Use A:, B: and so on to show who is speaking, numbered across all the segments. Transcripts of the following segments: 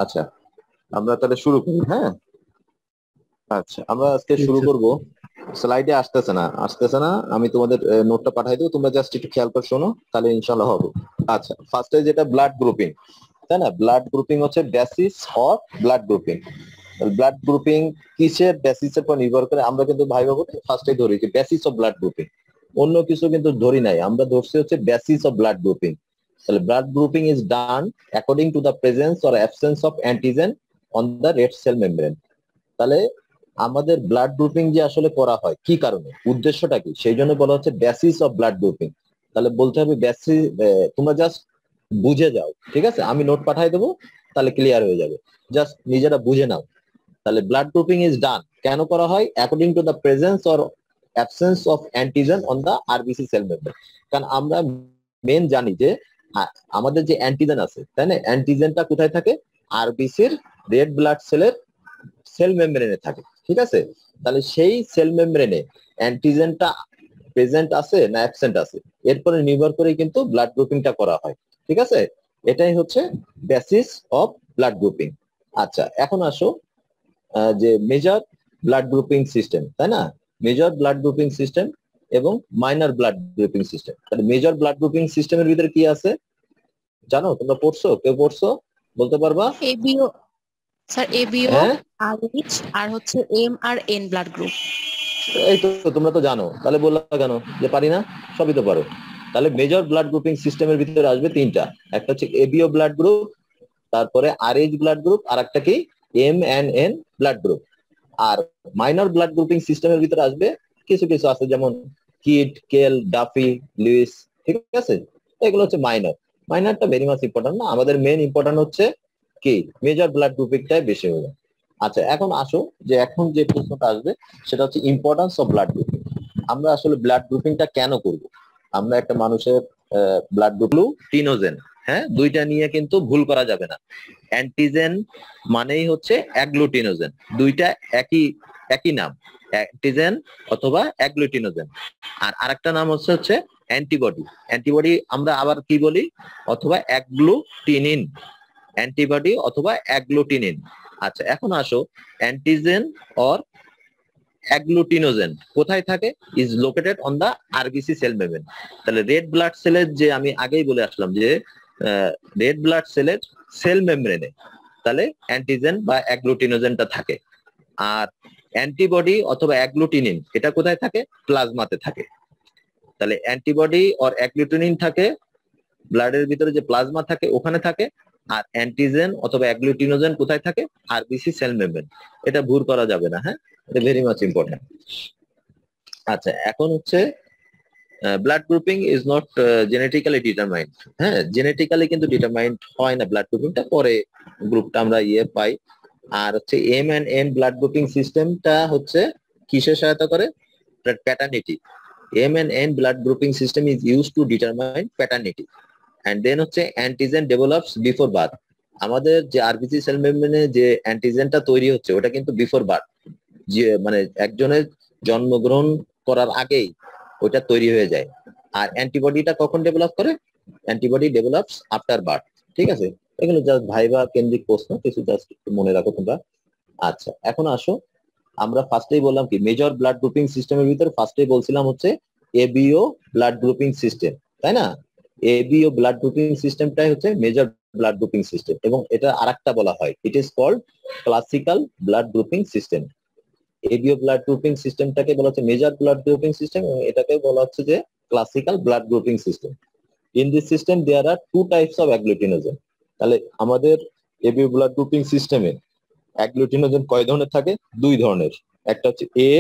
A: আচ্ছা, আমরা তাহলে শুরু করি। হ্যাঁ, আচ্ছা, আমরা আজকে শুরু করব। স্লাইডে আসতেছে না, আমি তোমাদের নোটটা পাঠাই দেবো, তোমরা জাস্ট একটু খেয়াল করে শোনো, তাহলে ইনশাল্লাহ হবে। আচ্ছা, ফার্স্টে যেটা ব্লাড গ্রুপিং, তাই না? ব্লাড গ্রুপিং হচ্ছে basis of blood grouping. Blood grouping কিসের বেসিসের উপর নির্ভর করে? আমরা কিন্তু ভাই বাবু ফার্স্টে ধরি যে বেসিস অফ ব্লাড গ্রুপিং, অন্য কিছু কিন্তু ধরি নাই, আমরা ধরছি হচ্ছে বেসিস অফ ব্লাড গ্রুপিং। তাহলে blood grouping is done according to the presence or absence of antigen on the red cell membrane. তাহলে আমাদের ব্লাড গ্রুপিং যে আসলে করা হয় কি কারণে, উদ্দেশ্যটা কি, সেই জন্য বলা হচ্ছে বেসিস অফ ব্লাড গ্রুপিং। তাহলে বলতে হবে বেসিস, তোমরা জাস্ট বুঝে যাও, ঠিক আছে? আমি নোট পাঠাই দেবো, তাহলে ক্লিয়ার হয়ে যাবে। জাস্ট নিজেরা বুঝে নাও। তাহলে ব্লাড গ্রুপিং ইজ ডান কেন করা হয়? According to the presence or absence of antigen on the RBC cell membrane. কারণ আমরা মেন জানি যে আমাদের যে অ্যান্টিজেন আছে, তাই না? অ্যান্টিজেনটা কোথায় থাকে? আরবিসির রেড ব্লাড সেলের সেল মেমব্রেনে থাকে, ঠিক আছে? তাহলে সেই সেল মেমব্রেনে অ্যান্টিজেনটা প্রেজেন্ট আছে না অ্যাবসেন্ট আছে, এরপরে নির্ভর করে কিন্তু ব্লাড গ্রুপিংটা করা হয়, ঠিক আছে? এটাই হচ্ছে বেসিস অফ ব্লাড গ্রুপিং। আচ্ছা, এখন আসো যে মেজর ব্লাড গ্রুপিং সিস্টেম, তাই না? মেজর ব্লাড গ্রুপিং সিস্টেম এবং মাইনর ব্লাড গ্রুপিং সিস্টেম। তাহলে মেজর ব্লাড গ্রুপিং সিস্টেমের ভিতরে কি আছে জানো? তোমরা পড়ছো? কেউ পড়ছো? বলতে পারবা?
B: এবিও, স্যার এবিও,
A: হ্যাঁ,
B: আরএইচ আর হচ্ছে M R N blood group.
A: এই তো, তোমরা তো জানো, তাহলে বললা কেন যে পারি না? সবই তো পারো। তাহলে মেজর ব্লাড গ্রুপিং সিস্টেমের ভিতরে আসবে তিনটা। একটা হচ্ছে এবিও ব্লাড গ্রুপ, তারপরে আরএইচ ব্লাড গ্রুপ, আর একটা কি M and N blood group. আর মাইনর ব্লাড গ্রুপিং সিস্টেমের ভিতরে আসবে কিছু কিছু আছে, যেমন কিট, কেল, ডাফি, লুইস, ঠিক আছে? এগুলো হচ্ছে মাইনর। মাইনরটা ভেরি মাচ ইম্পর্টেন্ট না, আমাদের মেন ইম্পর্টেন্ট হচ্ছে কি মেজর ব্লাড গ্রুপিংটাই বেশি হবে। আচ্ছা, এখন আসো যে এখন যে প্রশ্নটা আসবে সেটা হচ্ছে ইম্পর্টেন্স অফ ব্লাড গ্রুপিং। আমরা আসলে ব্লাড গ্রুপিংটা কেন করব? আমরা একটা মানুষের ব্লাড গ্রুপ টিনোজেন, হ্যাঁ, দুইটা নিয়ে কিন্তু ভুল করা যাবে না। অ্যান্টিজেন মানেই হচ্ছে অ্যাগ্লুটিনোজেন, দুইটা একই একই নাম, অ্যান্টিজেন অথবা অ্যাগ্লুটিনোজেন। আর আরেকটা নাম হচ্ছে অ্যান্টিবডি। অ্যান্টিবডি আমরা আবার কি বলি? অথবা অ্যাগ্লুটিনিন, অ্যান্টিবডি অথবা অ্যাগ্লুটিনিন। আচ্ছা, এখন আসো অ্যান্টিজেন অর অ্যাগ্লুটিনোজেন কোথায় থাকে? Is located on the RBC cell membrane. তাহলে রেড ব্লাড সেলের যে আমি আগেই বলে আসলাম যে রেড ব্লাড সেলের সেল মেমব্রেনে তাহলে অ্যান্টিজেন বা অ্যাগ্লুটিনোজেনটা থাকে। আর অ্যান্টিবডি অথবা অ্যাগ্লুটিনিন এটা কোথায় থাকে? প্লাজমাতে থাকে। তাহলে অ্যান্টিবডি অর অ্যাগ্লুটিনিন থাকে ব্লাডের ভিতরে, যে প্লাজমা থাকে ওখানে থাকে। আর অ্যান্টিজেন অথবা অ্যাগ্লুটিনোজেন কোথায় থাকে? RBC cell membrane. এটা ভুল করা যাবে না, হ্যাঁ, এটা ভেরি মাচ ইম্পর্টেন্ট। আচ্ছা, এখন হচ্ছে blood grouping is not genetically determined. হ্যাঁ, জেনেটিক্যালি কিন্তু ডিটারমাইন্ড হয় না ব্লাড গ্রুপিংটা, পরে গ্রুপটা আমরা পাই। আর হচ্ছে M and N blood grouping সিস্টেমটা হচ্ছে কিসের সহায়তা করে? Paternity. M and N blood grouping system is use to determine paternity. And then হচ্ছে অ্যান্টিজেন ডেভেলপস বিফোর বার্থ। আমাদের যে আরবিসি সেল মেমব্রেনে যে অ্যান্টিজেনটা তৈরি হচ্ছে ওটা কিন্তু বিফোর বার্থ, যে মানে একজনের জন্মগ্রহণ করার আগেই ওইটা তৈরি হয়ে যায়। আর অ্যান্টিবডিটা কখন ডেভেলপ করে? অ্যান্টিবডি ডেভেলপস আফটার বার্থ, ঠিক আছে? এগুলো জাস্ট ভাইবা কেন্দ্রিক প্রশ্ন, কিছু জাস্ট একটু মনে রাখো তোমরা। আচ্ছা, এখন আসো, আমরা ফার্স্টেই বললাম কি মেজর ব্লাড গ্রুপিং সিস্টেমের ভিতরে ফার্স্টেই বলছিলাম হচ্ছে এবিও ব্লাড গ্রুপিং সিস্টেম, তাই না? এবিও ব্লাড গ্রুপিং সিস্টেমটাই হচ্ছে মেজর ব্লাড গ্রুপিং সিস্টেম, এবং এটা আরেকটা বলা হয় it is called classical blood grouping system. ABO blood grouping সিস্টেমটাকে বলা হচ্ছে মেজর ব্লাড গ্রুপিং সিস্টেম, এবং এটাকে বলা হচ্ছে যে classical blood grouping system. In this system there are two types of agglutinogen. তাহলে আমাদের এবিও ব্লাড গ্রুপিং সিস্টেমে অ্যাগ্লুটিনোজেন কয় ধরনের থাকে? দুই ধরনের। একটা হচ্ছে এ,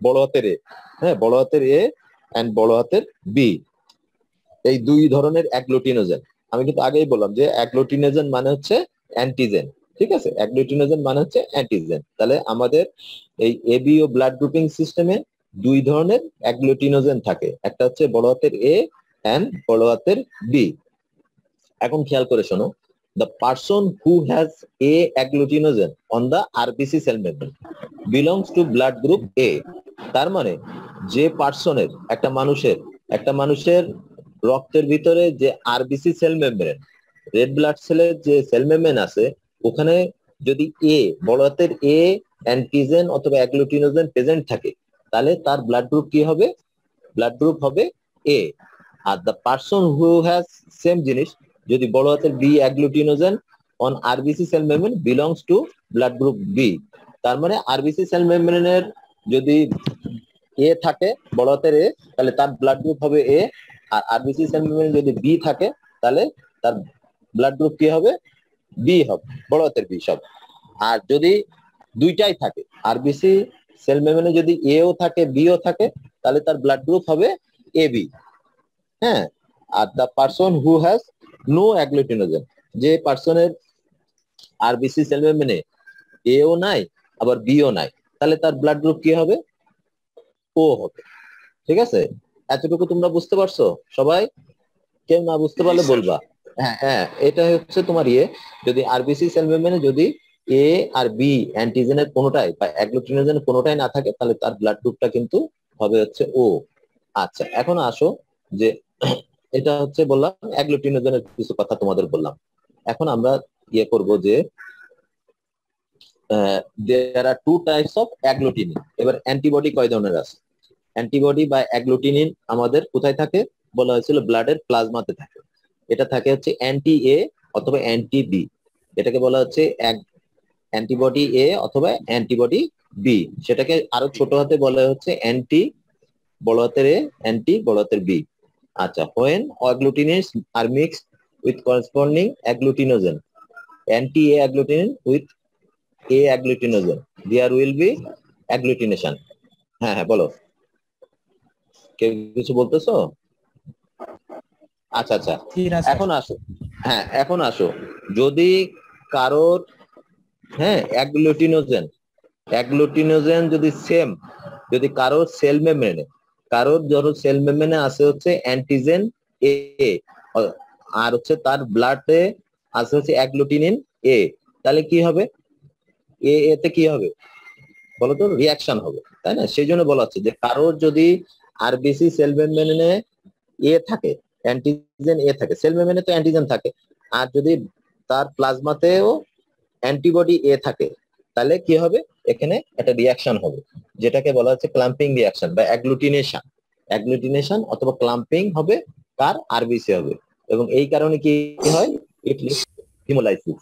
A: বড় হাতের এ, হ্যাঁ, বড় হাতের এ এন্ড বড় হাতের বি। এই দুই ধরনের অ্যাগ্লুটিনোজেন। আমি কিন্তু আগেই বললাম যে অ্যাগ্লুটিনোজেন মানে হচ্ছে অ্যান্টিজেন, ঠিক আছে? অ্যাগ্লুটিনোজেন মানে হচ্ছে অ্যান্টিজেন। তাহলে আমাদের এই এবিও ব্লাড গ্রুপিং সিস্টেমে দুই ধরনের অ্যাগ্লুটিনোজেন থাকে, একটা হচ্ছে বড় হাতের এ এন্ড বড় হাতের বি। এখন খেয়াল করে শোনো, the person who has a agglutinogen on the RBC cell membrane belongs to blood group A। তার মানে যে পার্সনের, একটা মানুষের রক্তের ভিতরে যে RBC cell membrane, red blood সেলের যে সেল মেমব্রেন আছে, ওখানে যদি এ, বড় হাতের এ অ্যান্টিজেন অথবা অ্যাগ্লুটিনোজেন প্রেজেন্ট থাকে, তাহলে তার ব্লাড গ্রুপ কি হবে? ব্লাড গ্রুপ হবে এ। আর the person who has same জিনিস, যদি বড় হাতের B agglutinogen on RBC cell membrane belongs to blood group B. তার মানে আরবিসি সেল মেমব্রেনের যদি এ থাকে, বড় হাতের এ, তাহলে তার ব্লাড গ্রুপ হবে A. R RBC cell membrane যদি বি থাকে, তাহলে তার ব্লাড গ্রুপ কি হবে? বি হবে, বড় হাতের বি সব। আর যদি দুইটাই থাকে, আরবিসি সেল মেমব্রেনে যদি এও থাকে বিও থাকে, তাহলে তার ব্লাড গ্রুপ হবে এ বি। হ্যাঁ। আর the person who has no agglutinogen, যে পার্সনের আরবিসি সেল মেমব্রেনে এও নাই আবার বিও নাই, তাহলে তার ব্লাড গ্রুপ কি হবে? ও হবে। ঠিক আছে, এতটুকু তোমরা বুঝতে পারছো সবাই? কেউ না বুঝতে পারলে বলবা। হ্যাঁ হ্যাঁ, এটা হচ্ছে তোমার ইয়ে, যদি আরবিসি সেল মেমব্রেনে যদি এ আর বি অ্যান্টিজেনের কোনোটাই বা অ্যাগ্লুটিনোজেনের কোনোটাই না থাকে, তাহলে তার ব্লাড গ্রুপটা কিন্তু হবে হচ্ছে ও। আচ্ছা, এখন আসো যে এটা হচ্ছে বললাম অ্যাগ্লুটিনোজেনের কিছু কথা তোমাদের বললাম। এখন আমরা ইয়ে করব যে দেয়ার are two types of agglutinin. এবার অ্যান্টিবডি কয় ধরনের আছে? অ্যান্টিবডি বা অ্যাগ্লুটিনিন আমাদের কোথায় থাকে? বলা হয়েছিল ব্লাডের প্লাজমাতে থাকে। এটা থাকে হচ্ছে অ্যান্টি এ অথবা অ্যান্টি বি। এটাকে বলা হচ্ছে অ্যান্টিবডি এ অথবা অ্যান্টিবডি বি। সেটাকে আরো ছোট হাতে বলা হচ্ছে অ্যান্টি বড় হাতের এ, অ্যান্টি বড় হাতের বি। আচ্ছা, when agglutinin are mixed with corresponding agglutinogen, anti A agglutinin with A agglutinogen, there will be agglutination. হ্যাঁ হ্যাঁ, বলো, কেউ কিছু বলতেছো? আচ্ছা আচ্ছা,
C: জি না স্যার।
A: এখন আসো। হ্যাঁ, এখন আসো, যদি কারোর, হ্যাঁ, অ্যাগ্লুটিনোজেন যদি সেম, যদি কারোর সেল মেমব্রেনে, কারোর ধরো সেল মেমব্রেনে আছে হচ্ছে অ্যান্টিজেন এ, আর হচ্ছে তার ব্লাডে আছে হচ্ছে অ্যাগ্লুটিনিন এ, তাহলে কি হবে? এতে কি হবে বলো তো? রিয়াকশন হবে, তাই না? সেই জন্য বলা হচ্ছে যে কারোর যদি আরবিসি সেল মেমব্রেনে এ থাকে, অ্যান্টিজেন এ থাকে, সেল মেমব্রেনে তো অ্যান্টিজেন থাকে, আর যদি তার প্লাজমাতেও অ্যান্টিবডি এ থাকে, তাহলে কি হবে? এখানে একটা রিয়াকশন হবে, যেটাকে বলা হচ্ছে ক্লাম্পিং রিয়াকশন বা অ্যাগ্লুটিনেশন। অ্যাগ্লুটিনেশন অথবা ক্লাম্পিং হবে, কার? আরবিসি হবে। এবং এই কারণে কি হয়? It leads haemolysis.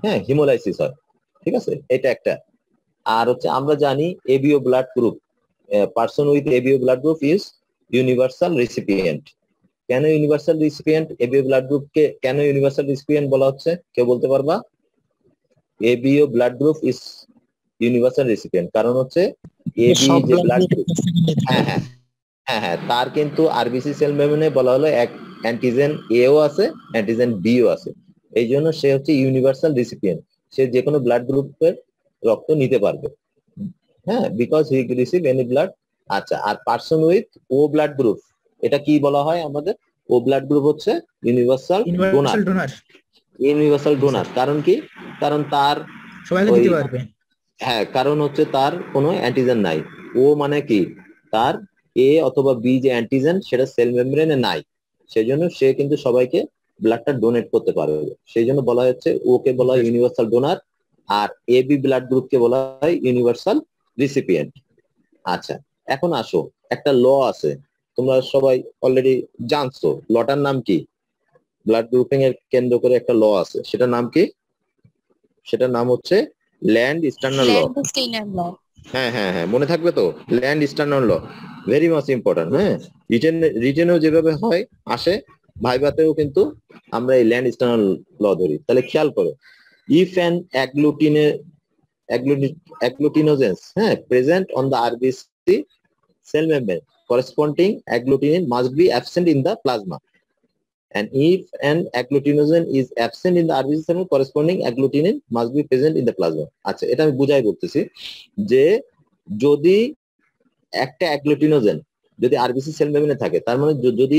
A: হ্যাঁ, হিমোলাইসিস হয়। ঠিক আছে, এটা একটা। আর হচ্ছে আমরা জানি ABO blood group, person with ABO blood group is universal recipient. কেন ইউনিভার্সাল রিসিপিয়েন্ট? এবিও ব্লাড গ্রুপকে কেন ইউনিভার্সাল রিসিপিয়েন্ট বলা হচ্ছে? কেউ বলতে পারবা? ABO blood group is universal recipient, কারণ হচ্ছে এবি যে ব্লাড গ্রুপ, হ্যাঁ হ্যাঁ হ্যাঁ হ্যাঁ, তার কিন্তু আরবিসি সেল মেমব্রেনে বলা হলো এক অ্যান্টিজেন এও আছে, অ্যান্টিজেন বিও আছে। এই জন্য সে হচ্ছে ইউনিভার্সাল রিসিপিয়েন্ট, সে যে কোনো ব্লাড গ্রুপের রক্ত নিতে পারবে। হ্যাঁ, because he receive any blood. আচ্ছা, আর person with O blood group, এটা কি বলা হয় আমাদের? ও ব্লাড গ্রুপ হচ্ছে universal donor.
C: Donor.
A: Universal donor কারণ কি? কারণ তার
C: সবাইকে
A: ওই,
C: দিতে পারবে।
A: হ্যাঁ, কারণ হচ্ছে তার কোনো অ্যান্টিজেন নাই। ও মানে কি? তার এ অথবা বি যে অ্যান্টিজেন সেটা সেল মেমব্রেনে নাই, সেই জন্য সে কিন্তু সবাইকে ব্লাডটা ডোনেট করতে পারবে। সেই জন্য বলা হচ্ছে ওকে বলা হয় universal donor, R A B blood গ্রুপকে বলা হয় ইউনিভার্সাল রিসিপিয়েন্ট। আচ্ছা, এখন আসো, একটা ল আছে, তোমরা সবাই অলরেডি জানছো। লটার নাম কি? ব্লাড গ্রুপিং এর কেন্দ্র করে একটা ল আছে, সেটার নাম কি? সেটার নাম হচ্ছে ল্যান্ড স্টার্নাল ল।
B: ল্যান্ডস্টেইনার ল।
A: হ্যাঁ হ্যাঁ হ্যাঁ, মনে থাকবে তো? ল্যান্ড স্টার্নাল ল, ভেরি মাচ ইম্পর্টেন্ট। হ্যাঁ, রিটেনেও যেভাবে হয় আসে, ভাইভাতেও কিন্তু আমরা এই ল্যান্ড স্টার্নাল ল ধরি। তাহলে খেয়াল করো, ইফ অ্যান agglutinogens, হ্যাঁ, present on the RBC cell membrane, corresponding agglutinin must be absent in the plasma. And if an agglutinogen is absent in the RBC cell, corresponding agglutinin must be present in the plasma. আচ্ছা, এটা আমি বুঝাই বলতেছি যে যদি একটা agglutinogen যদি RBC cell মেমব্রেনে থাকে, তার মানে যদি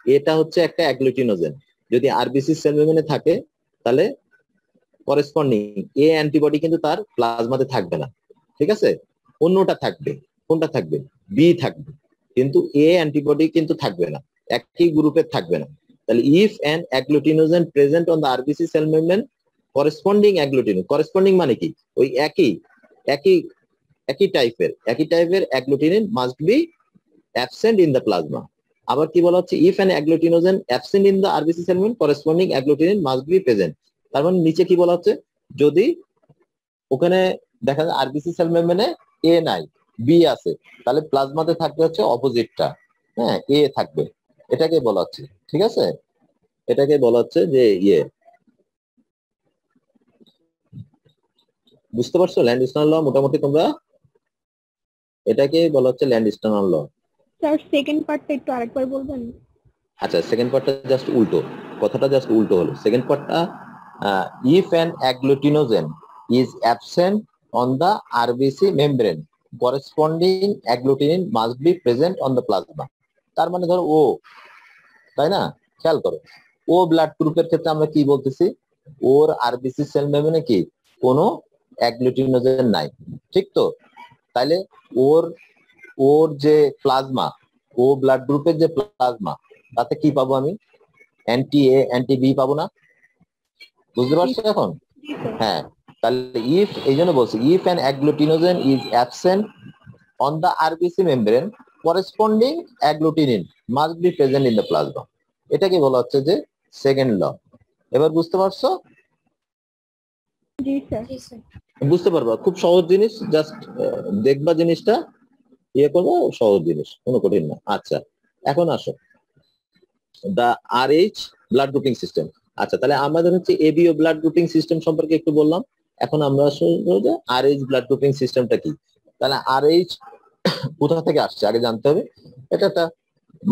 A: এটা হচ্ছে একটা অ্যাগ্লুটিনোজেন, যদি আরবিসি সেল মেমব্রেনে থাকে, তাহলে করেসপন্ডিং এ অ্যান্টিবডি কিন্তু তার প্লাজমাতে থাকবে না। ঠিক আছে, অন্যটা থাকবে। কোনটা থাকবে? বি থাকবে, কিন্তু এ অ্যান্টিবডি কিন্তু থাকবে না, একই গ্রুপের থাকবে না। তাহলে if an agglutinogen present on the RBC cell membrane corresponding agglutinin, corresponding মানে কি, ওই একই একই একই টাইপের agglutinin must be absent in the plasma. আবার কি বলা হচ্ছে, if an agglutinogen absent in the RBC cell membrane corresponding agglutinin must be present. তার মানে নিচে কি বলা হচ্ছে, যদি ওখানে দেখা যায় আরবিসি সেল মেমব্রেনে এ নাই, বি আছে, তাহলে প্লাজমাতে থাকবে হচ্ছে অপোজিটটা, হ্যাঁ, এ থাকবে। এটাকে বলা হচ্ছে, ঠিক আছে, এটাকে বলা হচ্ছে যে বুঝতে পারছো ল্যান্ডস্টোনার ল মোটামুটি তোমরা? এটাকে বলা হচ্ছে ল্যান্ডস্টোনার ল।
C: স্যার সেকেন্ড পার্টটা একটু আরেকবার বলবেন?
A: আচ্ছা, সেকেন্ড পার্টটা জাস্ট উল্টো, কথাটা জাস্ট উল্টো হলো। সেকেন্ড পার্টটা, if an agglutinogen is absent on the RBC membrane corresponding agglutinin must be present on the plasma. তার মানে ধরো ও, তাই না, খেয়াল করো, ও ব্লাড গ্রুপের ক্ষেত্রে আমরা কি বলতেছি, ওর আরবিসি সেল মেমব্রেনে কি কোনো অ্যাগ্লুটিনোজেন নাই, ঠিক তো? তাইলে ওর ওর যে প্লাজমা, ও ব্লাড গ্রুপের যে প্লাজমা, তাতে কি পাবো আমি, অ্যান্টি এ অ্যান্টি বি পাবো না? বুঝতে পারছো এখন? হ্যাঁ, তাহলে ইফ, এই জন্য বলছি if an agglutinogen is absent on the RBC membrane corresponding agglutinin must be present in the plasma. এটাকে বলা হচ্ছে যে সেকেন্ড ল। এবার বুঝতে পারছো?
C: জি স্যার।
A: বুঝতে পারবা, খুব সহজ জিনিস, জাস্ট দেখবা জিনিসটা, ইয়ে করবো, সহজ জিনিস, কোনো কঠিন না। আচ্ছা, এখন আসো দা আরএইচ ব্লাড গ্রুপিং সিস্টেম। আচ্ছা, তাহলে আমাদের হচ্ছে এবিও ব্লাড গ্রুপিং সিস্টেম সম্পর্কে একটু বললাম। এখন আমরা শুনবো যে আরএইচ ব্লাড গ্রুপিং সিস্টেমটা কি। তাহলে আরএইচ কোথা থেকে আসছে আগে জানতে হবে। এটা একটা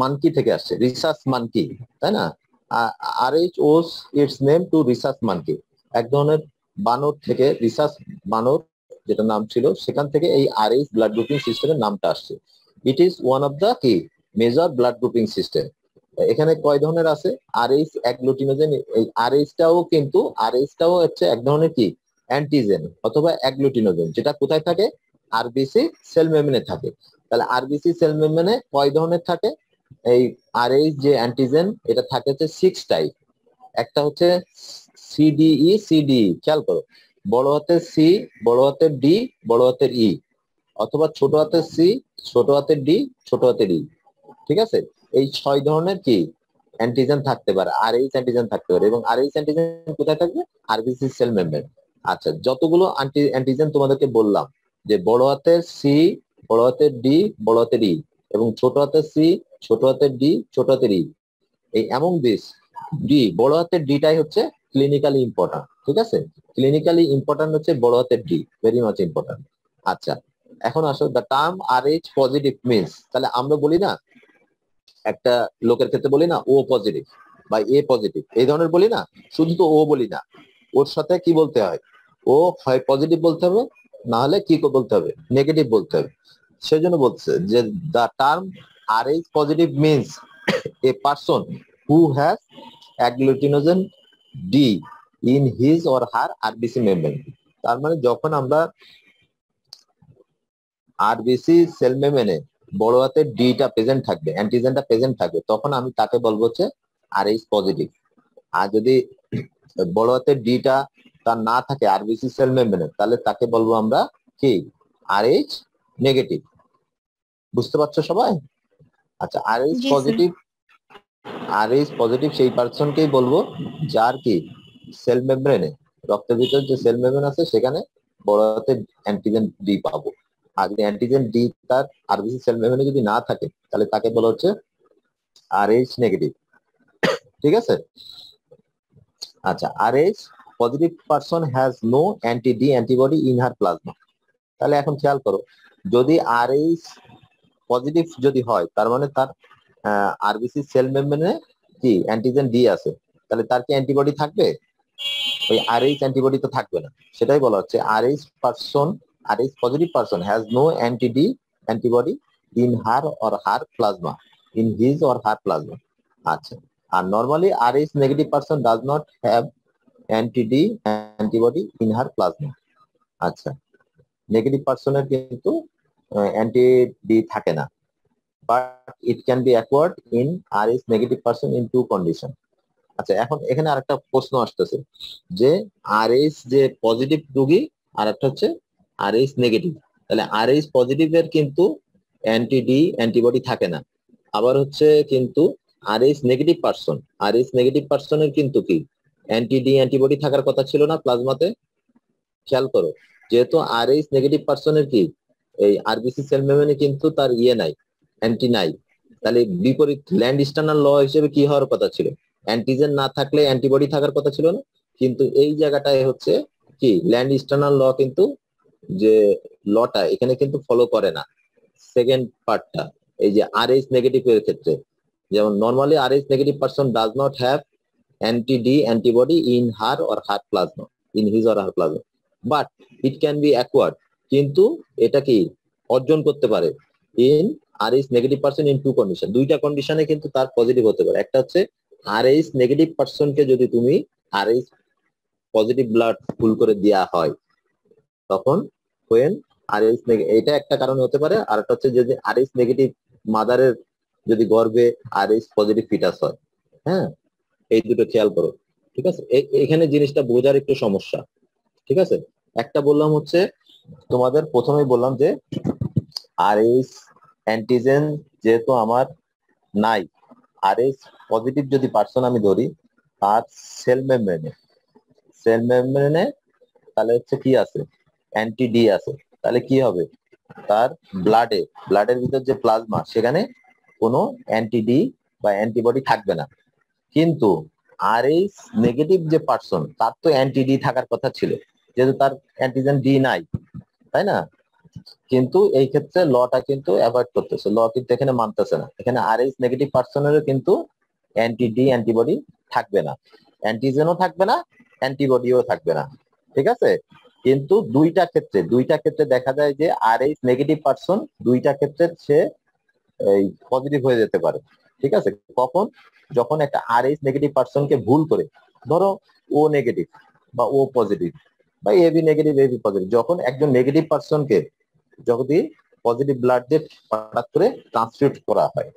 A: মানকি থেকে আসছে, রিসার্চ মানকি, তাই না? Rh owes its name to research monkey, এক ধরনের বানর থেকে, রিসার্চ বানর যেটা নাম ছিল, সেখান থেকে এই আরএইচ ব্লাড গ্রুপিং সিস্টেমের নামটা আসছে। It is one of the কি মেজর ব্লাড গ্রুপিং সিস্টেম। এখানে কয় ধরনের আছে, আরএইচ অ্যাগ্লুটিনোজেন, এই আরএইচটাও হচ্ছে এক ধরনের কি অ্যান্টিজেন অথবা অ্যাগ্লুটিনোজেন, যেটা কোথায় থাকে, আরবিসি সেল মেমব্রেনে থাকে। তাহলে আরবিসি সেল মেমব্রেনে কয় ধরনের থাকে, এই আরএইচ যে অ্যান্টিজেন, এটা থাকে হচ্ছে 6 টাইপ। একটা হচ্ছে সিডিই, খেয়াল করো, বড় হাতের সি, বড় হাতের ডি, বড় হাতের ই, অথবা ছোট হাতের সি, ছোট হাতের ডি, ছোট হাতের ই, ঠিক আছে? এই 6 ধরনের কি অ্যান্টিজেন থাকতে পারে, আরএইচ অ্যান্টিজেন থাকতে পারে। এবং আরএইচ অ্যান্টিজেন কোথায় থাকবে, আরবিসি সেল মেমব্রেন। আচ্ছা, যতগুলো অ্যান্টিজেন তোমাদেরকে বললাম, যে বড় হাতের সি, বড় হাতের ডি, বড় হাতের ই, এবং ছোট হাতের সি, ছোট হাতের ডি, ছোট হাতের ই, এই এমন দিস ডি, বড় হাতের ডিটাই হচ্ছে ক্লিনিক্যালি ইম্পর্টেন্ট, ঠিক আছে? ক্লিনিক্যালি ইম্পর্টেন্ট হচ্ছে বড় হাতের ডি, ভেরি মাচ ইম্পর্টেন্ট। আচ্ছা, এখন আসো the term Rh positive means, তাহলে আমরা বলি না, একটা লোকের ক্ষেত্রে বলি না ও পজিটিভ বা এ পজিটিভ, এই ধরনের বলি না, শুধু তো ও বলি না, ওর সাথে কি বলতে হয়, ও হয় পজিটিভ বলতে হবে, না হলে কি বলতে হবে, নেগেটিভ বলতে হবে। সেজন্য বলছে যে the term Rh positive means a person who has agglutinogen D in his or her RBC membrane. তার মানে যখন আমরা আরবিসি সেল মেমব্রেনে বড় হাতের ডিটা প্রেজেন্ট থাকবে, অ্যান্টিজেনটা প্রেজেন্ট থাকবে, তখন আমি তাকে বলবো হচ্ছে আরএইচ পজিটিভ। আর যদি বড় হাতের ডিটা তার না থাকে আরবিসি সেল মেমব্রেনে, তাহলে তাকে বলবো আমরা কি, আরএইচ নেগেটিভ। বুঝতে পারছো সবাই? আচ্ছা, আরএইচ
B: জি স্যার।
A: পজিটিভ, আরএইচ পজিটিভ সেই পার্সনকেই বলবো যার কি সেল মেমব্রেনে, রক্তের ভিতর যে সেল মেমব্রেন আছে সেখানে বড় হাতের অ্যান্টিজেন ডি পাবো। আর যদি অ্যান্টিজেন ডি তার আরবিসি সেল মেমব্রেনে যদি না থাকে, তাহলে তাকে বলা হচ্ছে আরএইচ নেগেটিভ, ঠিক আছে? আচ্ছা, Rh positive person has no anti D antibody in her plasma. তাহলে এখন খেয়াল করো, যদি আরএইচ পজিটিভ যদি হয়, তার মানে তার আরবিসি সেল মেমব্রেনে কি অ্যান্টিজেন ডি আছে, তাহলে তার কি অ্যান্টিবডি থাকবে? ওই আরএইচ অ্যান্টিবডি তো থাকবে না। সেটাই বলা হচ্ছে Rh positive person has no anti D antibody in her or her plasma, in his or her plasma. আচ্ছা, আর normally Rh negative person does not have anti D antibody in her plasma. আচ্ছা, negative পারসনের কিন্তু anti D থাকে না, but it can be acquired in Rh negative person in two condition. আচ্ছা, এখন এখানে আরেকটা প্রশ্ন আসতেছে যে আরএইচ যে পজিটিভ রোগী আর একটা হচ্ছে আরএইচ নেগেটিভ। তাহলে আরএইচ পজিটিভ এর কিন্তু অ্যান্টি-ডি অ্যান্টিবডি থাকে না। আবার হচ্ছে কিন্তু Rh negative person, Rh negative পার্সনের কিন্তু কি অ্যান্টি-ডি অ্যান্টিবডি থাকার কথা ছিল না প্লাজমাতে। খেয়াল করো, যেহেতু আরএইচ নেগেটিভ পার্সনের কি এই আরবিসি সেল মেমব্রেনে কিন্তু তার ইয়ে নাই, অ্যান্টি নাই। তাহলে বিপরীত ল্যান্ড স্টার্নাল ল হিসেবে কি হওয়ার কথা ছিল, অ্যান্টিজেন না থাকলে অ্যান্টিবডি থাকার কথা ছিল না। কিন্তু এই জায়গাটায় হচ্ছে কি ল্যান্ড স্টার্নাল ল কিন্তু যে লটা এখানে কিন্তু ফলো করে না সেকেন্ড পার্টটা। এই যে আরএইচ নেগেটিভ এর ক্ষেত্রে যেমন normally Rh negative person does not have anti-D antibody in her or her plasma, in his or her plasma, but it can be acquired. কিন্তু এটা কি অর্জন করতে পারে in Rh negative person in two condition, দুইটা কন্ডিশনে কিন্তু তার পজিটিভ হতে পারে। একটা হচ্ছে আরএইচ নেগেটিভ পার্সনকে যদি তুমি আরএইচ পজিটিভ ব্লাড ফুল করে দেওয়া হয় তখন হোয়েন আরএইচ এটা একটা কারণ হতে পারে। আর একটা হচ্ছে যদি আরএইচ নেগেটিভ মাদারের যদি গর্ভে আরএইচ পজিটিভ ফিটাস হয়। হ্যাঁ, এই দুটো খেয়াল করো, ঠিক আছে। এখানে জিনিসটা বোঝার একটু সমস্যা, ঠিক আছে। একটা বললাম হচ্ছে তোমাদের প্রথমেই বললাম যে আরএইচ অ্যান্টিজেন যেহেতু আমার নাই, আরএইচ পজিটিভ যদি পার্সন আমি ধরি তার সেল মেমব্রেনে, সেল মেমব্রেনে তাহলে হচ্ছে কি আছে অ্যান্টি-ডি আছে। তাহলে কি হবে তার ব্লাডে, ব্লাডের ভিতর যে প্লাজমা সেখানে কোনো অ্যান্টি-ডি বা অ্যান্টিবডি থাকবে না। কিন্তু আরএইচ নেগেটিভ যে পার্সন তার তো অ্যান্টি-ডি থাকার কথা ছিল, যেহেতু তার অ্যান্টিজেন ডি নাই, তাই না। কিন্তু এই ক্ষেত্রে লটা কিন্তু অ্যাভয়েড করতেছে, ল কিন্তু এখানে মানতেছে না। এখানে আরএইচ নেগেটিভ পার্সনেরও কিন্তু অ্যান্টি-ডি অ্যান্টিবডি থাকবে না, অ্যান্টিজেনও থাকবে না, অ্যান্টিবডিও থাকবে না, ঠিক আছে। কিন্তু দুইটা ক্ষেত্রে দেখা যায় যে আরএইচ নেগেটিভ পার্সন দুইটা ক্ষেত্রে সে এই পজিটিভ হয়ে যেতে পারে, ঠিক আছে। কখন, যখন একটা আরএইচ নেগেটিভ পার্সনকে ভুল করে, ধরো ও নেগেটিভ বা ও পজিটিভ বা এবি নেগেটিভ এবি পজিটিভ, যখন একজন নেগেটিভ পার্সনকে যদি পজিটিভ ব্লাড দিয়ে হঠাৎ করে ট্রান্সফিউট করা হয়,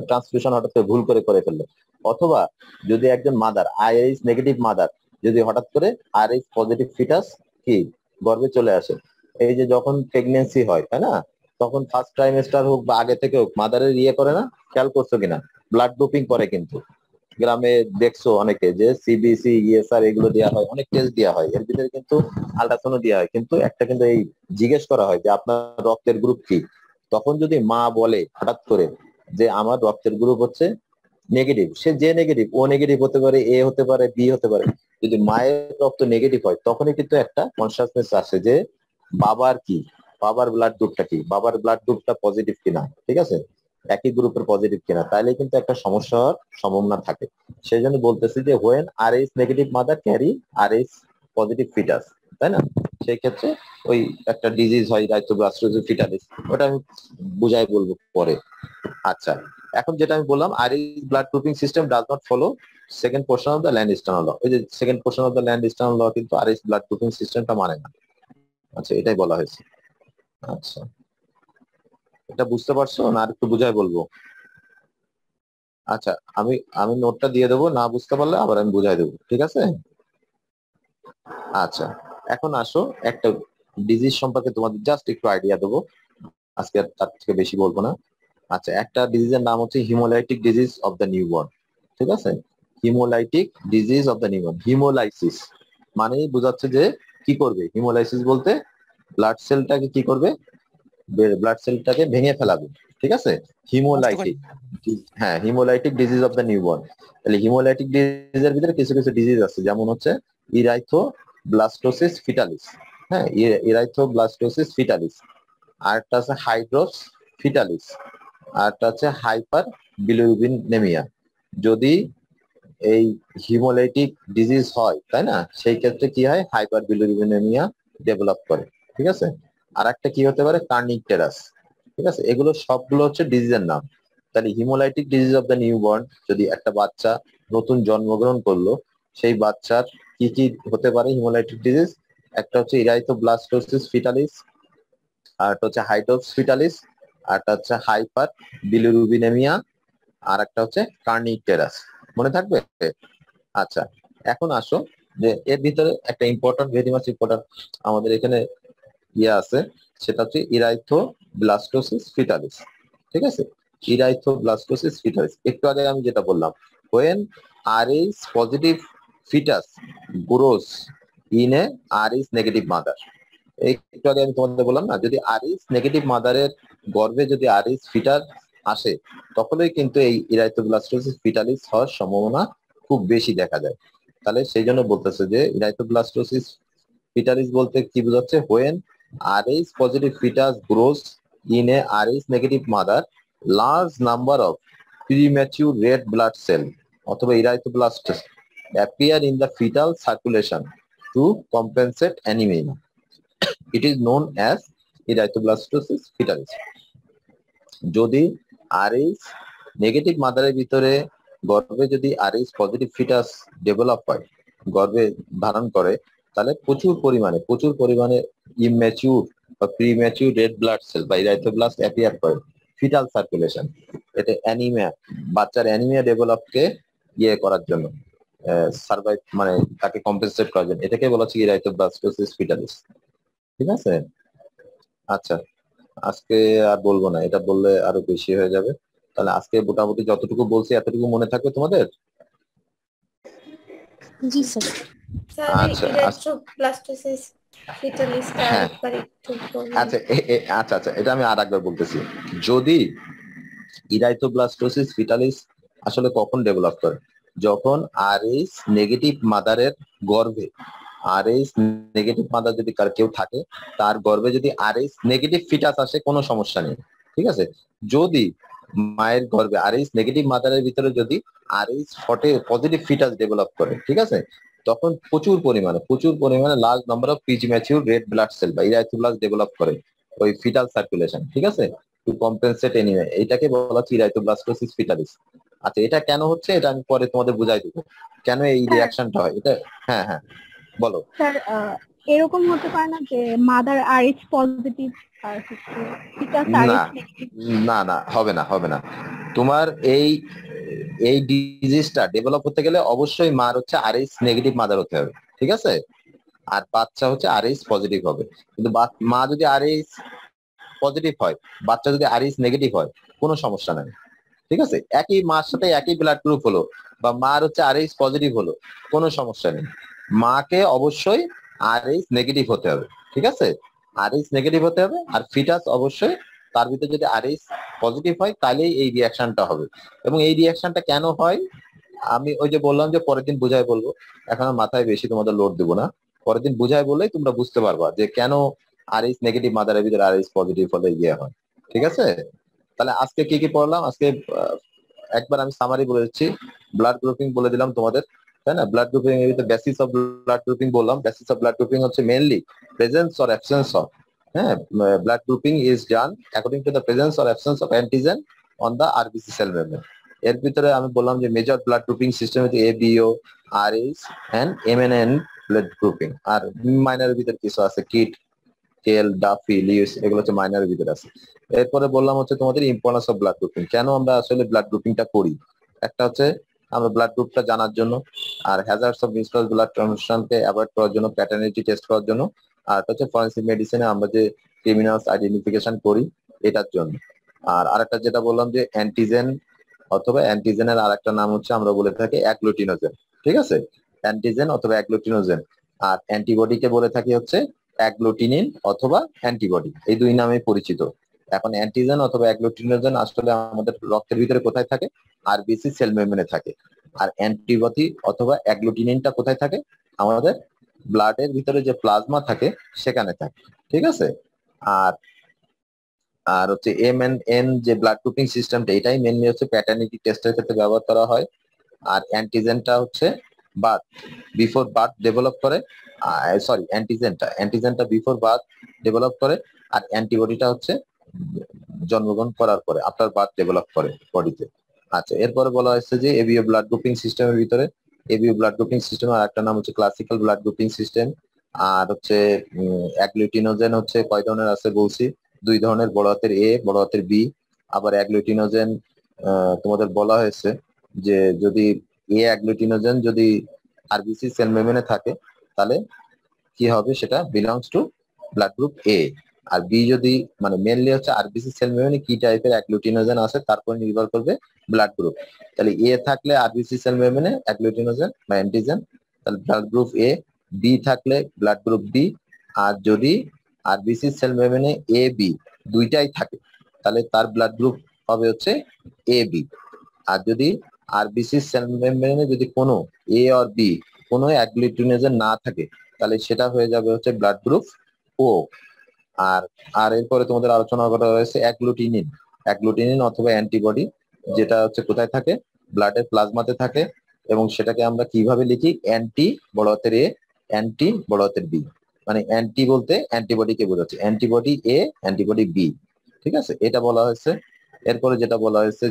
A: ট্রান্সফিউশন হঠাৎ করে ভুল করে করে ফেললো, অথবা যদি একজন মাদার আরএইচ নেগেটিভ মাদার যদি হঠাৎ করে আরএইচ পজিটিভ ফিটাস কি গর্ভে চলে আসে, এই যে যখন প্রেগনেন্সি হয় তাই না, তখন ফার্স্ট ট্রাইমেস্টার হোক বা আগে থেকে হোক মাদারের ইয়ে করে না, খেয়াল করছো কিনা ব্লাড ডোপিং করে কিন্তু। গ্রামে দেখছো অনেকে যে সিবিসি ইএসআর এগুলো দেওয়া হয়, অনেক টেস্ট দেওয়া হয়, এর ভিতরে কিন্তু আল্ট্রাসাউন্ড দেওয়া হয়, কিন্তু একটা কিন্তু এই জিজ্ঞেস করা হয় যে আপনার রক্তের গ্রুপ কি। তখন যদি মা বলে হঠাৎ করে যে আমার রক্তের গ্রুপ হচ্ছে নেগেটিভ, সে যে নেগেটিভ, ও নেগেটিভ হতে পারে, এ হতে পারে, বি হতে পারে, যদি মায়ের রক্ত নেগেটিভ হয় তখনই কিন্তু একটা কনসাসনেস আসে যে বাবার কি, বাবার ব্লাড গ্রুপটা কি, বাবার ব্লাড গ্রুপটা পজিটিভ কিনা, ঠিক আছে, একই গ্রুপের পজিটিভ কিনা, তাইলে কিন্তু একটা সমস্যা হওয়ার সম্ভাবনা থাকে। সেই জন্য বলতেছি যে when Rh negative mother carry Rh positive foetus, তাই না, সেই ক্ষেত্রে ওই একটা ডিজিজ হয় রাইটোব্লাস্টোসিস ফিটালিস, ওটা আমি বুঝাই বলবো পরে। আচ্ছা, এখন যেটা আমি বললাম Rh blood grouping system does not follow second portion of the Landsteiner law, ওই যে second portion of the Landsteiner law কিন্তু আরএইচ ব্লাড গ্রুপিং সিস্টেমটা মানে না। আচ্ছা, এটাই বলা হয়েছে। আচ্ছা, এটা বুঝতে পারছো না আর একটু বুঝাই বলবো? আচ্ছা, আমি আমি নোটটা দিয়ে দেবো, না বুঝতে পারলে আবার আমি বুঝাই দেবো, ঠিক আছে। আচ্ছা, এখন আসো একটা ডিজিজ সম্পর্কে তোমাদের জাস্ট একটু আইডিয়া দেবো, আজকে আর তার থেকে বেশি বলবো না। আচ্ছা, একটা ডিজিজের নাম হচ্ছে haemolytic disease of the newborn, ঠিক আছে। Haemolytic disease of the newborn, haemolysis মানেই বোঝাচ্ছে যে কি করবে, হিমোলাইসিস বলতে ব্লাড সেলটাকে কি করবে, ব্লাড সেলটাকে ভেঙে ফেলাবে, ঠিক আছে। হিমোলাইটিক, হ্যাঁ, haemolytic disease of the newborn. তাহলে হিমোলাইটিক ডিজিজের ভিতরে কিছু কিছু ডিজিজ আছে, যেমন হচ্ছে ইরাইথোব্লাস্টোসিস ফিটালিস, হ্যাঁ, ইরাইথোব্লাস্টোসিস ফিটালিস, আরেকটা আছে হাইড্রোস ফিটালিস, আরেকটা হচ্ছে হাইপার বিলিরুবিনেমিয়া। যদি এই হিমোলাইটিক ডিজিজ হয় তাই না, সেই ক্ষেত্রে কি হয় হাইপার বিলিরুবিনেমিয়া ডেভেলপ করে, ঠিক আছে। আর একটা কি হতে পারে কার্নিকটেরাস, ঠিক আছে। এগুলো সবগুলো হচ্ছে ডিজিজের নাম। তাহলে haemolytic disease of the newborn, যদি একটা বাচ্চা নতুন জন্মগ্রহণ করলো সেই বাচ্চার কি কি হতে পারে হিমোলাইটিক ডিজিজ, একটা হচ্ছে ইরাইথোব্লাস্টোসিস ফিটালিস, আর একটা হচ্ছে হাইড্রোস ফিটালিস, আর একটা হচ্ছে হাইপার বিলিরুবিনেমিয়া, আর একটা হচ্ছে কার্নিকটেরাস। মনে থাকবে? আচ্ছা, এখন আসো যে এর ভিতরে একটা ইম্পর্টেন্ট, ভেরি মাচ ইম্পর্টেন্ট আমাদের এখানে আছে, সেটা হচ্ছে ইরাইথোব্লাস্টোসিস ফিটালিস। ঠিক আছে, ইরাইথোব্লাস্টোসিস ফিটালিস। একটু আগে আমি যেটা বললাম, when Rh positive foetus grows in a Rh negative mother. একটু আগে আমি তোমাদের বললাম না, যদি Rh নেগেটিভ মাদারের গর্ভে যদি Rh ফিটার আসে, তখনই কিন্তু এই ইরাইথোব্লাস্টোসিস ফিটালিস হওয়ার সম্ভাবনা খুব বেশি দেখা যায়। তাহলে সেই জন্য বলতেছে যে ইরাইথোব্লাস্টোসিস ফিটালিস বলতে কি বোঝাচ্ছে, when Rh positive fetus grows in a Rh negative mother, large number of premature red blood cell অথবা erythroblasts appear in the fetal circulation to compensate anemia. It is known as erythroblastosis fetalis. যদি Rh negative মাদারের ভিতরে গর্ভে যদি Rh positive foetus develop হয়, গর্ভে ধারণ করে, তাহলে প্রচুর পরিমাণে ইম্যাচিউর বা প্রিম্যাচিউর রেড ব্লাড সেল বা ইরাইথোব্লাস্ট অ্যাপিয়ার করে ফিটাল সার্কুলেশন। এটা অ্যানিমিয়া, বাচ্চার অ্যানিমিয়া ডেভেলপকে করার জন্য, সার্ভাইভ মানে তাকে কম্পেনসেট করার জন্য, এটাকে বলা হচ্ছে ইরাইথোব্লাস্টোসিস ফিটালিস। ঠিক আছে, আচ্ছা আজকে আর বলবো না, এটা বললে আরো বেশি হয়ে যাবে। তাহলে আজকে মোটামুটি যতটুকু বলছি এতটুকু মনে থাকবে তোমাদের?
B: জি স্যার।
A: আচ্ছা
D: ইরাইথ্রোব্লাস্টোসিস ফিটালিসটা
A: হ্যাঁ,
D: আরেকবার একটু বলুন।
A: আচ্ছা আচ্ছা এটা আমি আর একবার বলতেছি। যদি ইরাইথোব্লাস্টোসিস ফিটালিস আসলে কখন ডেভেলপ করে, যখন Rh নেগেটিভ মাদারের গর্ভে, Rh নেগেটিভ মাদার যদি কার কেউ থাকে, তার গর্ভে যদি Rh নেগেটিভ ফিটাস আসে, কোনো সমস্যা নেই। ঠিক আছে, যদি মায়ের গর্ভে Rh নেগেটিভ মাদারের ভিতরে যদি Rh পজিটিভ ফিটাস ডেভেলপ করে, ঠিক আছে, তখন প্রচুর পরিমাণে large number of premature red blood cell বা ইরাইথোব্লাস্ট ডেভেলপ করে ওই ফিটাল সার্কুলেশন। ঠিক আছে, টু কম্পেনসেট এনিওয়ে, এটাকে বলা হচ্ছে ইরাইথোব্লাস্টোসিস ফিটালিস। আচ্ছা, এটা কেন হচ্ছে এটা আমি পরে তোমাদের বুঝাই দেবো, কেন এই রিয়াকশনটা হয় এটা। হ্যাঁ হ্যাঁ বলো।
C: স্যার এরকম হতে পারে না যে মাদার RH পজিটিভ আর হচ্ছে ফিটাস
A: না
C: RH নেগেটিভ?
A: না হবে না। তোমার এই ডিজিজটা ডেভেলপ হতে গেলে অবশ্যই মার হচ্ছে Rh নেগেটিভ মাদার হতে হবে। ঠিক আছে, আর বাচ্চা হচ্ছে Rh পজিটিভ হবে। কিন্তু মা যদি Rh পজিটিভ হয়, বাচ্চা যদি Rh নেগেটিভ হয়, কোনো সমস্যা নাই। ঠিক আছে, একই মার সাথে একই ব্লাড গ্রুপ হলো বা মার হচ্ছে Rh পজিটিভ হলো, কোনো সমস্যা নেই। মাকে অবশ্যই Rh নেগেটিভ হতে হবে। ঠিক আছে, Rh নেগেটিভ হতে হবে, আর ফিটাস অবশ্যই তার ভিতরে যদি Rh পজিটিভ হয়, তাহলেই এই রিয়াকশনটা হবে। এবং এই রিয়াকশনটা কেন হয় আমি ওই যে বললাম যে পরের দিন বুঝাই বলবো, এখন মাথায় বেশি তোমাদের লোড দেবো না। পরের দিন বুঝাই বললেই তোমরা বুঝতে পারবা যে কেন Rh নেগেটিভ মাদারের ভিতরে Rh পজিটিভ হলে হয়। ঠিক আছে, তাহলে আজকে কি কি পড়লাম, আজকে একবার আমি সামারি বলে দিচ্ছি। ব্লাড গ্রুপিং বলে দিলাম তোমাদের, তাই না? ব্লাড গ্রুপিং এর ভিতরে বেসিস অফ ব্লাড গ্রুপিং বললাম। বেসিস অফ ব্লাড গ্রুপিং হচ্ছে mainly presence or absence of, হ্যাঁ, blood grouping is done according to the presence or absence of antigen on the RBC cell membrane. এর ভিতরে আমি বললাম যে মেজর ব্লাড গ্রুপিং সিস্টেম হচ্ছে ABO, RH and MNN blood grouping. আর মাইনরের ভিতরে কিছু আছে, কিট, কেল, ডাফি, লিউস, এগুলো হচ্ছে মাইনরের ভিতরে আছে। এরপরে বললাম হচ্ছে তোমাদের ইম্পর্টেন্স অফ ব্লাড গ্রুপিং, কেন আমরা আসলে ব্লাড গ্রুপিংটা করি। একটা হচ্ছে আমরা ব্লাড গ্রুপটা জানার জন্য, আর হ্যাজার্ডস অফ মিসপ্লেস ব্লাড ট্রান্সফিউশনকে অ্যাভয়েড করার জন্য, প্যাটার্নিটি টেস্ট করার জন্য, আর হচ্ছে ফরেনসিক মেডিসিনে আমরা যে ক্রিমিনালস আইডেন্টিফিকেশন করি এটার জন্য। আর আরেকটা যেটা বললাম যে অ্যান্টিজেন অথবা অ্যান্টিজেনের আরেকটা নাম হচ্ছে আমরা বলে থাকি অ্যাগ্লুটিনোজেন। ঠিক আছে, অ্যান্টিজেন অথবা অ্যাগ্লুটিনোজেন। আর অ্যান্টিবডিকে বলে থাকি হচ্ছে অ্যাগ্লুটিনিন অথবা অ্যান্টিবডি, এই দুই নামে পরিচিত। এখন অ্যান্টিজেন অথবা অ্যাগ্লুটিনোজেন আসলে আমাদের রক্তের ভিতরে কোথায় থাকে, আরবিসি সেল মেমব্রেনে থাকে। আর অ্যান্টিবডি অথবা অ্যাগ্লুটিনিনটা কোথায় থাকে, আমাদের ব্লাডের ভিতরে যে প্লাজমা থাকে সেখানে থাকে। ঠিক আছে, আর আর হচ্ছে MNN যে ব্লাড গ্রুপিং সিস্টেমটা, এটাই মেনলি হচ্ছে প্যাটার্নিটি টেস্টের ক্ষেত্রে ব্যবহার করা হয়। আর অ্যান্টিজেনটা হচ্ছে বার্থ, বিফোর বার্থ ডেভেলপ করে, সরি অ্যান্টিজেনটা বিফোর বার্থ ডেভেলপ করে, আর অ্যান্টিবডিটা হচ্ছে জন্মগ্রহণ করার পরে আফটার বার্থ ডেভেলপ করে বডিতে। আচ্ছা, এরপরে বলা হয়েছে যে ABO ব্লাড গ্রুপিং সিস্টেমের ভিতরে, ABO ব্লাড গ্রুপিং সিস্টেমের একটা নাম হচ্ছে ক্লাসিক্যাল ব্লাড গ্রুপিং সিস্টেম। আর হচ্ছে অ্যাগ্লুটিনোজেন হচ্ছে কয় ধরনের আছে বলছি, দুই ধরনের, বড় হাতের A, বড় হাতের B। আবার অ্যাগ্লুটিনোজেন তোমাদের বলা হয়েছে যে যদি এ অ্যাগ্লুটিনোজেন যদি আরবিসি সেল মেমব্রেনে থাকে তাহলে কি হবে, সেটা belongs to blood group A. আর বি যদি মানে মেনলি হচ্ছে আরবিসি সেল মেমব্রেনে কি টাইপের অ্যাগ্লুটিনোজেন আছে তারপর নির্ভর করবে ব্লাড গ্রুপ। তাহলে এ থাকলে আরবিসি সেল মেমব্রেনে অ্যাগ্লুটিনোজেন বা অ্যান্টিজেন, তাহলে ব্লাড গ্রুপ এ। বি থাকলে ব্লাড গ্রুপ বি। আর যদি আরবিসি সেল মেমব্রেনে এ বি দুইটাই থাকে তাহলে তার ব্লাড গ্রুপ হবে হচ্ছে এ বি। আর যদি আরবিসি সেল মেমব্রেনে যদি কোনো এ আর বি কোনো অ্যাগ্লুটিনোজেন না থাকে তাহলে সেটা হয়ে যাবে হচ্ছে ব্লাড গ্রুপ ও। আর আর এরপরে তোমাদের আলোচনা করা হয়েছে অ্যাগ্লুটিনিন। অ্যাগ্লুটিনিন অথবা অ্যান্টিবডি, যেটা হচ্ছে কোথায় থাকে, ব্লাডের প্লাজমাতে থাকে। এবং সেটাকে আমরা কিভাবে লিখি, অ্যান্টি বড় হাতের এ, অ্যান্টি বড় হাতের বি। মানে অ্যান্টি বলতে অ্যান্টিবডি কে বোঝাচ্ছে, অ্যান্টিবডি এ, অ্যান্টিবডি বি। ঠিক আছে, এটা বলা হয়েছে। এরপরে যেটা বলা হয়েছে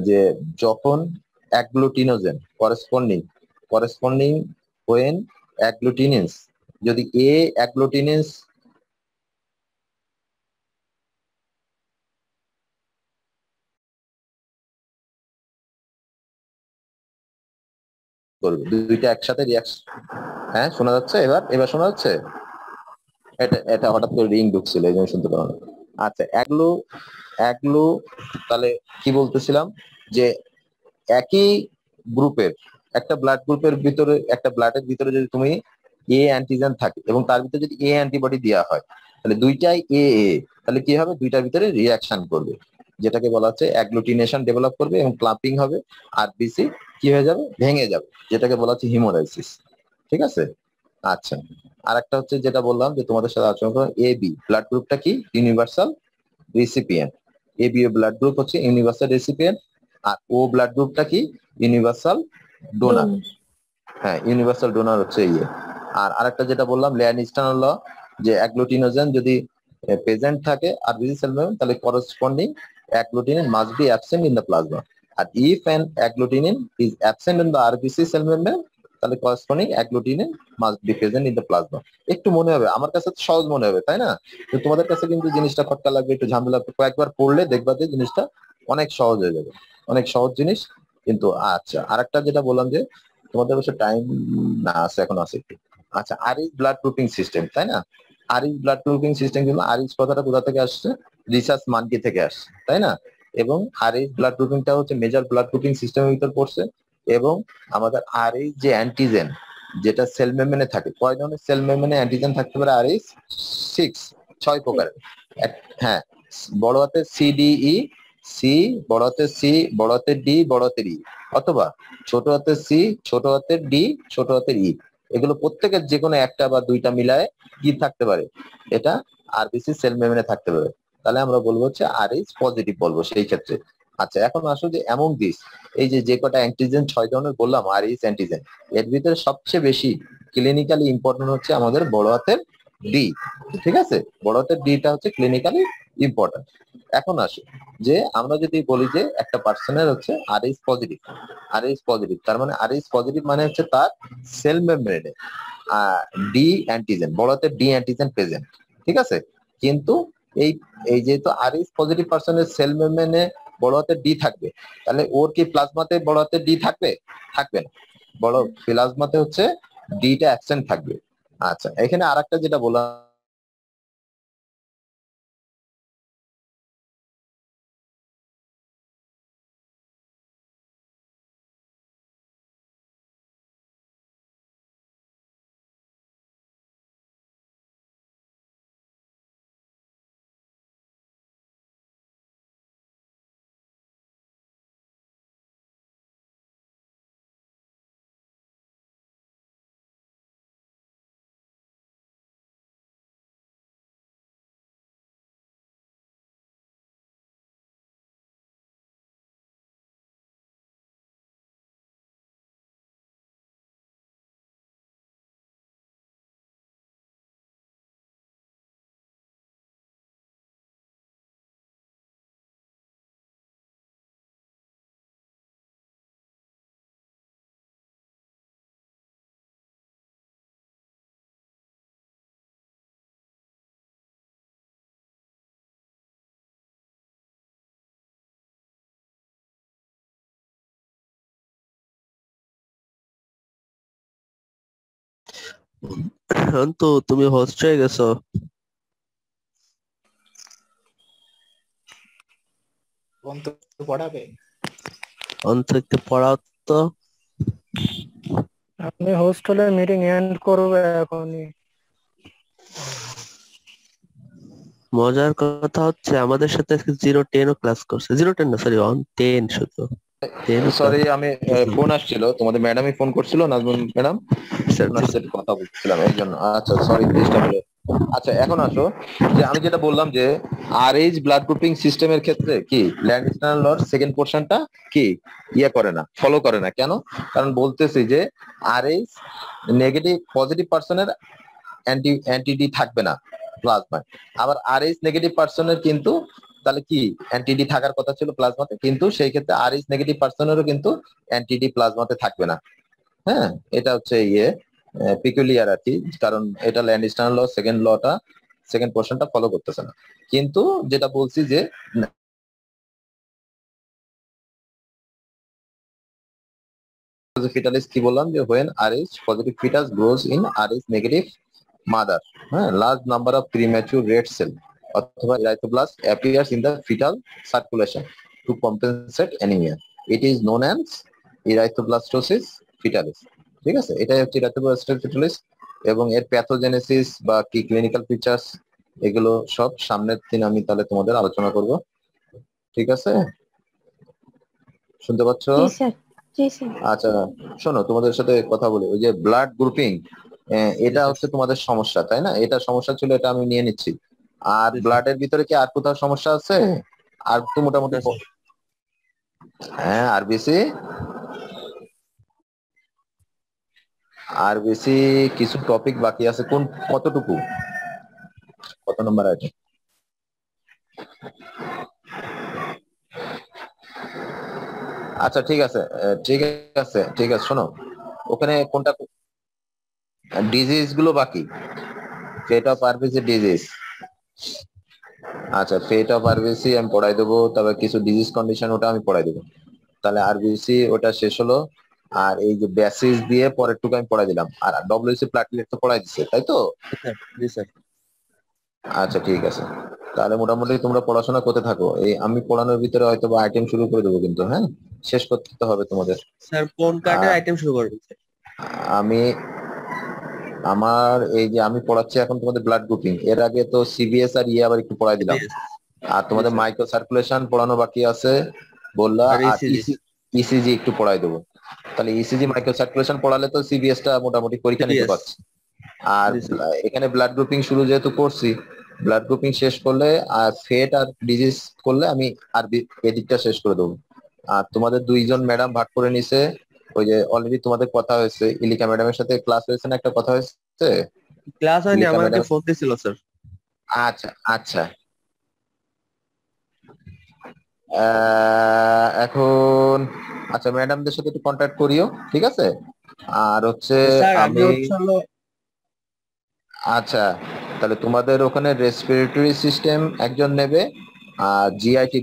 A: যে যখন অ্যাগ্লুটিনোজেন করেসপন্ডিং ওয়েন অ্যাগ্লুটিনিনস, যদি এ অ্যাগ্লুটিনিনস করবে, দুইটা একসাথে রিয়াকশন। হ্যাঁ শোনা যাচ্ছে, এবার শোনা যাচ্ছে? এটা এটা হঠাৎ করে রিং ঢুকছিল এই জন্য শুনতে পারলাম না। আচ্ছা, অ্যাগ্লো তাহলে কি বলতেছিলাম, যে একই গ্রুপের একটা ব্লাড গ্রুপের ভিতরে, একটা ব্লাডের ভিতরে যদি তুমি এ অ্যান্টিজেন থাকে এবং তার ভিতরে যদি এ অ্যান্টিবডি দেওয়া হয় তাহলে দুইটাই এ, তাহলে কি হবে, দুইটার ভিতরে রিয়াকশন করবে, যেটাকে বলা হচ্ছে অ্যাগ্লুটিনেশন ডেভেলপ করবে এবং ক্লাম্পিং হবে। আর বিসি কি হয়ে যাবে, ভেঙে যাবে, যেটাকে বলা হচ্ছে হিমোলাইসিস। ঠিক আছে। আচ্ছা, আর একটা হচ্ছে যেটা বললাম যে তোমাদের সাথে আলোচনা করলাম, এ বি ব্লাড গ্রুপটা কি, universal recipient. A B blood group হচ্ছে ইউনিভার্সাল রেসিপিয়েন্ট। আর ও ব্লাড গ্রুপটা কি, ইউনিভার্সাল ডোনার। হ্যাঁ, ইউনিভার্সাল ডোনার হচ্ছে ইয়ে। আর আরেকটা যেটা বললাম ল্যানিস্টার ল, যে অ্যাগ্লুটিনোজেন যদি প্রেজেন্ট থাকে আর বিসি সেল মেমব্রেন তাহলে corresponding agglutinin must be absent in the plasma. আর if an agglutinin is absent in the RBC cell membrane তাহলে corresponding agglutinin must be present in the plasma. একটু মনে হবে, আমার কাছে তো সহজ মনে হবে, তাই না? তো তোমাদের কাছে কিন্তু জিনিসটা খটকা লাগবে, একটু ঝামেলা, কয়েকবার পড়লে দেখবা যে জিনিসটা অনেক সহজ হয়ে যাবে, অনেক সহজ জিনিস কিন্তু। আচ্ছা, আরেকটা যেটা বললাম যে তোমাদের অবশ্য টাইম না আছে, এখন আছে একটু। আচ্ছা, আরইচ ব্লাড গ্রুপিং সিস্টেম, তাই না? আরইচ ব্লাড গ্রুপিং সিস্টেম, কিন্তু আরইচ কথাটা কোথা থেকে আসছে, রিসার্চ মানকি থেকে আসছে, তাই না? এবং আরইচ ব্লাড গ্রুপিংটা হচ্ছে মেজর ব্লাড গ্রুপিং সিস্টেমের ভিতর পড়ছে। এবং আমাদের আরইচ যে অ্যান্টিজেন যেটা সেল মেমব্রেনে থাকে, কয় ধরনের সেল মেমব্রেনে অ্যান্টিজেন থাকতে পারে, আরইচ 6 প্রকারের। হ্যাঁ, বড় হাতের সিডিই, সি, বড় হাতের সি, বড় হাতের ডি, বড় হাতের ই, অথবা ছোট হাতের সি, ছোট হাতের ডি, ছোট হাতের ই। এগুলো প্রত্যেকের যে কোনো একটা বা দুইটা মিলায় কি থাকতে পারে, এটা আরবিসি সেল মেমব্রেনে থাকতে পারে। তাহলে আমরা বলবো হচ্ছে আরএইচ পজিটিভ বলবো সেই ক্ষেত্রে। আচ্ছা, এখন আসো যে এমন দিস, এই যে কটা অ্যান্টিজেন 6 ধরনের বললাম আরএইচ অ্যান্টিজেন, এর ভিতরে সবচেয়ে বেশি ক্লিনিক্যালি ইম্পর্টেন্ট হচ্ছে আমাদের বড় হাতের ডি। ঠিক আছে, বড় হাতের ডিটা হচ্ছে ক্লিনিক্যালি ইম্পর্টেন্ট। এখন আসে যে আমরা যদি বলি যে একটা পার্সনের হচ্ছে আরএইচ পজিটিভ, আরএইচ পজিটিভ তার মানে আরএইচ পজিটিভ মানে হচ্ছে তার সেল মেমব্রেনে ডি অ্যান্টিজেন, বড় হাতের ডি অ্যান্টিজেন প্রেজেন্ট। ঠিক আছে, কিন্তু এই এই যেহেতু আরএইচ পজিটিভ পার্সনের সেল মেমব্রেনে বড় হাতের ডি থাকবে, তাহলে ওর কি প্লাজমাতে বড় হাতের ডি থাকবে? থাকবে না, বড় প্লাজমাতে হচ্ছে ডিটা অ্যাবসেন্ট থাকবে। আচ্ছা, এখানে আরেকটা যেটা বলা
E: তো তুমি হোস্ট হয়ে গেছো।
F: অন্ত পড়াবে।
E: অন্ত একটু পড়াও তো।
G: আপনি হোস্ট হলে মিটিং এন্ড করবে এখনই।
E: মজার কথা হচ্ছে আমাদের সাথে 0-10ও ক্লাস করছে, 0-10 না সরি 1-10 শুধু 10
A: সরি, আমি ফোন আসছিল, তোমাদের ম্যাডামই ফোন করছিল, নাজমুল ম্যাডাম ওনার সাথে কথা বলছিলাম এই জন্য। আচ্ছা সরি, ডিস্টার্ব হলো। আচ্ছা এখন আসো, যে আমি যেটা বললাম যে আরএইচ ব্লাড গ্রুপিং সিস্টেমের ক্ষেত্রে কি ল্যান্ডস্টাইন লর সেকেন্ড পোর্শনটা কি করে না, ফলো করে না। কেন? কারণ বলতেছি যে আরএইচ নেগেটিভ পজিটিভ পার্সনের অ্যান্টিডি থাকবে না প্লাজমায়, আবার আরএইচ নেগেটিভ পার্সনের কিন্তু তাহলে কি অ্যান্টিডি থাকার কথা ছিল প্লাজমাতে, কিন্তু সেই ক্ষেত্রে আরএইচ নেগেটিভ পার্সনেরও কিন্তু অ্যান্টিডি প্লাজমাতে থাকবে না। হ্যাঁ, এটা হচ্ছে পিকুলিয়ার আর কি, কারণ এটা ল্যান্ডস্টাইন ল সেকেন্ড লটা সেকেন্ড পোর্শনটা ফলো করতেছে না। কিন্তু যেটা বলছি যে ফিটালিস কি বললাম, যে when Rh positive fetus grows in Rh negative mother, হ্যাঁ, large number of premature red cell অথবা erythroblast appears in the fetal circulation to compensate anemia. It is known as erythroblastosis fetalis. ঠিক আছে, এটাই হচ্ছে erythroblastosis fetalis, এবং এর pathogenesis বা কি ক্লিনিক্যাল ফিচার্স এগুলো সব সামনের দিন আমি তাহলে তোমাদের আলোচনা করব। ঠিক আছে, শুনতে পাচ্ছ?
C: জি স্যার, জি স্যার।
A: আচ্ছা শোনো, তোমাদের সাথে কথা বলি, ওই যে ব্লাড গ্রুপিং এটা হচ্ছে তোমাদের সমস্যা, তাই না? এটা সমস্যা ছিল, এটা আমি নিয়ে নিচ্ছি। আর ব্লাডের ভিতরে কি আর কোথাও সমস্যা আছে? আর তো মোটামুটি হ্যাঁ, আরবিসি আরবিসি কিছু টপিক বাকি আছে। কোন কতটুকু, কত নম্বর আছে? আচ্ছা ঠিক আছে, ঠিক আছে, ঠিক আছে, শোনো, ওখানে কোনটা ডিজিজ গুলো বাকি, ফেট অফ আরবিসি ডিজিজ। আচ্ছা, ফেট অফ আরবিসি আমি পড়াই দেবো, তবে কিছু ডিজিজ কন্ডিশন ওটা আমি পড়াই দেবো। তাহলে আরবিসি ওটা শেষ হলো। আর এই যে বেসিস দিয়ে পরের টুকু আমি পড়াই দিলাম, আর ডব্লিউসি প্লাটলেট তো পড়াই দিচ্ছে, তাই তো? আচ্ছা ঠিক আছে, তাহলে মোটামুটি তোমরা পড়াশোনা করতে থাকো। এই আমি পড়ানোর ভিতরে হয়তো বা আইটেম শুরু করে দেবো, কিন্তু হ্যাঁ, শেষ করতে হবে তোমাদের।
E: স্যার কোন কার্ডের আইটেম শুরু করবেন?
A: আমি আমার এই যে আমি পড়াচ্ছি এখন তোমাদের ব্লাড গ্রুপিং, এর আগে তো সিবিএস আর আবার একটু পড়াই দিলাম। আর তোমাদের মাইক্রো সার্কুলেশন পড়ানো বাকি আছে বললা, আর ইসিজি একটু পড়াই দেবো। তাহলে ইসিজি মাইক্রো সার্কুলেশন পড়ালে তো সিবিএস টা মোটামুটি পরীক্ষা নিতে পারছি। আর এখানে ব্লাড গ্রুপিং শুরু যেহেতু করছি, ব্লাড গ্রুপিং শেষ করলে আর ফেট আর ডিজিজ করলে আমি আর এদিকটা শেষ করে দেবো। আর তোমাদের দুইজন ম্যাডাম ভাগ করে নিছে, ওই যে অলরেডি তোমাদের কথা হয়েছে, ইলিকা ম্যাডামের সাথে ক্লাস হয়েছে না, একটা কথা হয়েছে?
E: ক্লাস হয়নি, আমাকে ফোন দিছিল স্যার।
A: আচ্ছা আচ্ছা, এখন আচ্ছা ম্যাডামদের সাথে একটু কন্ট্যাক্ট করিও, ঠিক আছে? আর হচ্ছে আমি আচ্ছা, তাহলে তোমাদের ওখানে রেসপিরেটরি সিস্টেম একজন নেবে, আর জিআইটি